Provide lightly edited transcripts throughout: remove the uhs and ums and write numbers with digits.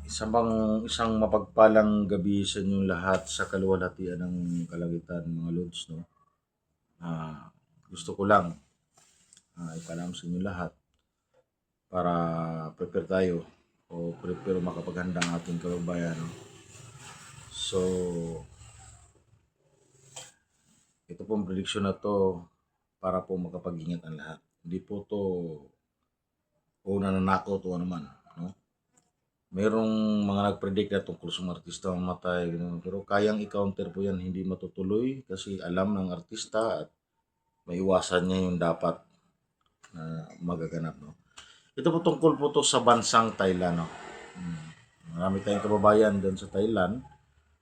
Isang mapagpalang gabi sa inyong lahat sa kaluwalhatian ng kalangitan, mga Lods, no? Gusto ko lang ipaalam sa inyong lahat para prepare tayo o prepare makapaghanda ang ating kababayan, no? So, ito pong prediction na to para po makapag-ingat ang lahat. Hindi po to nananakot o naman, no? Merong mga nag-predict na tungkol sa mga artista mamatay, ganun. Pero kayang i-counter po yan, hindi matutuloy kasi alam ng artista at maiwasan niya yung dapat na magaganap. No? Ito po tungkol po to sa bansang Thailand. No? Marami tayong kababayan dyan sa Thailand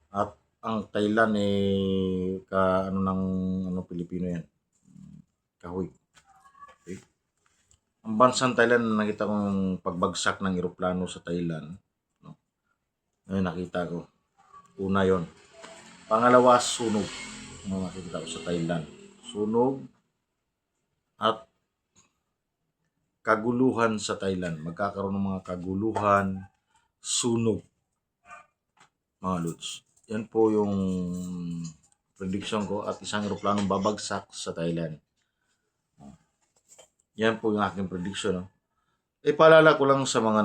at ang Thailand ano ng Pilipino yan, kahoy. Okay? Ang bansang Thailand, nakita kong pagbagsak ng eroplano sa Thailand. No? Ngayon nakita ko. Una yon. Pangalawa, sunog. Nakita ko sa Thailand. Sunog at kaguluhan sa Thailand. Magkakaroon ng mga kaguluhan, sunog, mga Lods. Yan po yung prediction ko at isang eroplanong babagsak sa Thailand. Yan po yung aking prediction. No? Ipaalala ko lang sa mga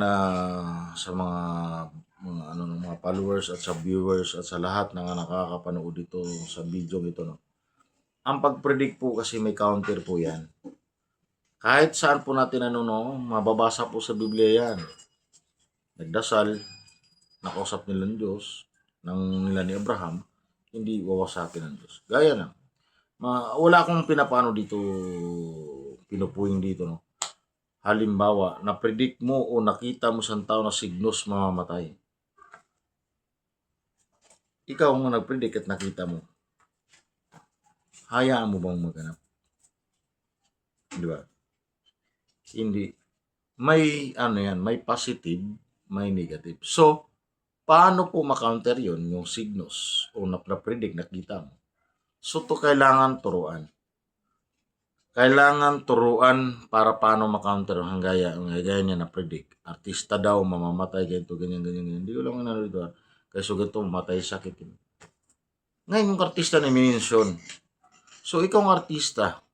mga followers at sa viewers at sa lahat na nakakapanood dito sa video ito. No? Ang pag-predict po kasi may counter po yan. Kahit saan po natin mababasa po sa Biblia yan. Nagdasal, nakausap nila ng Diyos, nila ni Abraham, hindi wawasakin ng Diyos. Gaya na. Wala akong pinapano dito, pinupuwing dito. No? Halimbawa, na-predict mo o nakita mo sa tao na signos mamamatay. Ikaw ang nag-predict at nakita mo. Hayaan mo bang maganap? Di ba? Hindi. May may positive, may negative. So, paano po ma-counter yon yung signos o na-predict nakita mo? So, to kailangan turuan. Kailangan turuan para paano ma-counter ang gaya niya na-predict. Artista daw, mamamatay, ganito, ganyan. Hindi ko lang dito. Kaya so ganito, mamatay, sakit. Ngayon, yung artista na minensyon. So, ikaw ang artista.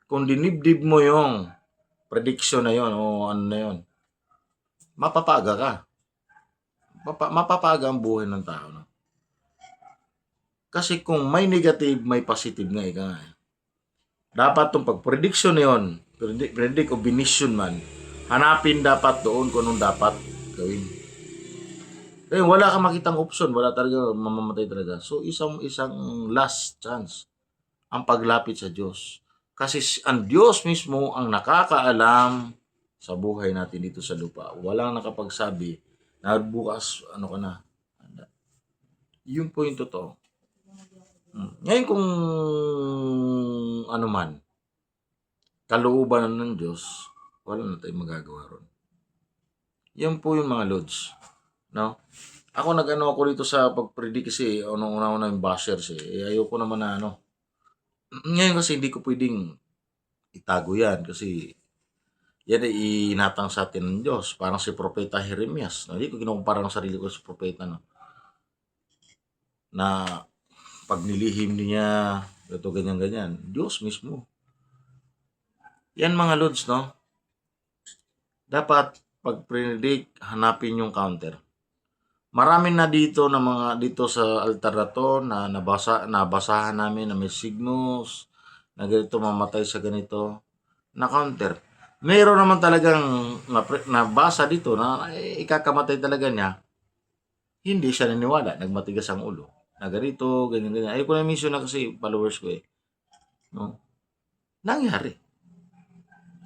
Kung dinibdib mo yung prediction na yon o ano na yon, mapapaga ka. Mapapaga ang buhay ng tao. No? Kasi kung may negative, may positive nga ika nga. Dapat itong pag-prediction na yun, predict o binisyon man, hanapin dapat doon kung anong dapat gawin. Kaya wala kang makitang option, wala talaga, mamamatay talaga. So isang last chance ang paglapit sa Diyos. Kasi ang Diyos mismo ang nakakaalam sa buhay natin dito sa lupa. Walang nakapagsabi na bukas ano ka na. Yun po yung totoo. Ngayon kung ano man, kalooban ng Diyos, wala na tayong magagawa ron. Yan po yung mga Lods. No? Ako ako dito sa pag-predict kasi una yung bashers ayoko naman na Ngayon kasi hindi ko pwedeng itago yan kasi yan ay inatang sa atin ng Diyos. Parang si Propeta Jeremias. No? Hindi ko kinukumpara ng sarili ko sa Propeta. No? Na pag nilihim niya, ito ganyan. Diyos mismo. Yan mga Lods, no? Dapat pag-predict, hanapin yung counter. Marami na dito sa altar na to na nabasahan namin na may signos na ganito mamatay sa ganito na counter. Meron naman talagang nabasa dito na ikakamatay talaga niya. Hindi siya naniwala, nagmatigas ang ulo. Na ganito, ganyan. Ayoko na mention na kasi followers ko No? Nangyari.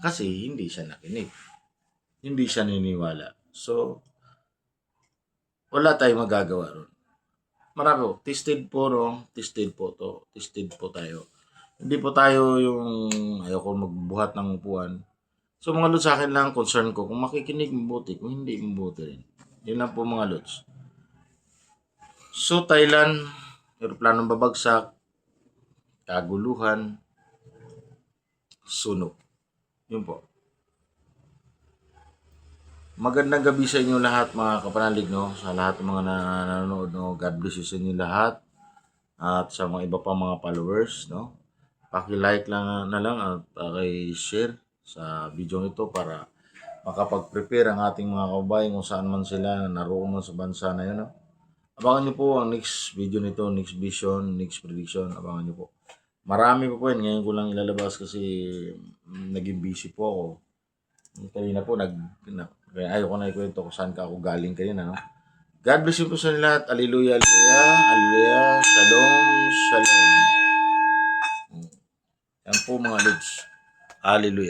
Kasi hindi siya nakinig. Hindi siya niniwala. So, wala tayong magagawa ron. Marami po. Tested po to. Tested po tayo. Hindi po tayo yung ayoko magbuhat ng upuan. So mga Lods, sa akin lang concern ko. Kung makikinig, mabuti. Kung hindi, mabuti rin. Yun lang po mga Lods. So Thailand, eroplanong babagsak, kaguluhan, sunog. Yun po. Magandang gabi sa inyo lahat mga kapanalig, no? Sa lahat ng mga nanonood, no? God bless you sa inyo lahat. At sa mga iba pa mga followers, no? Paki-like lang na lang at paki-share sa video ito para makapag-prepare ang ating mga kababayan kung saan man sila naroon man sa bansa na yun, no? Abangan nyo po ang next video nito, next vision, next prediction. Abangan nyo po. Marami po yan. Ngayon ko lang ilalabas kasi naging busy po ako. Kanina po, kaya ayaw ko na ikwento kung saan ka ako galing kanina, no? God bless you po sa lahat. Hallelujah, hallelujah, hallelujah. Shalom, shalom. Yan po mga lods. Hallelujah.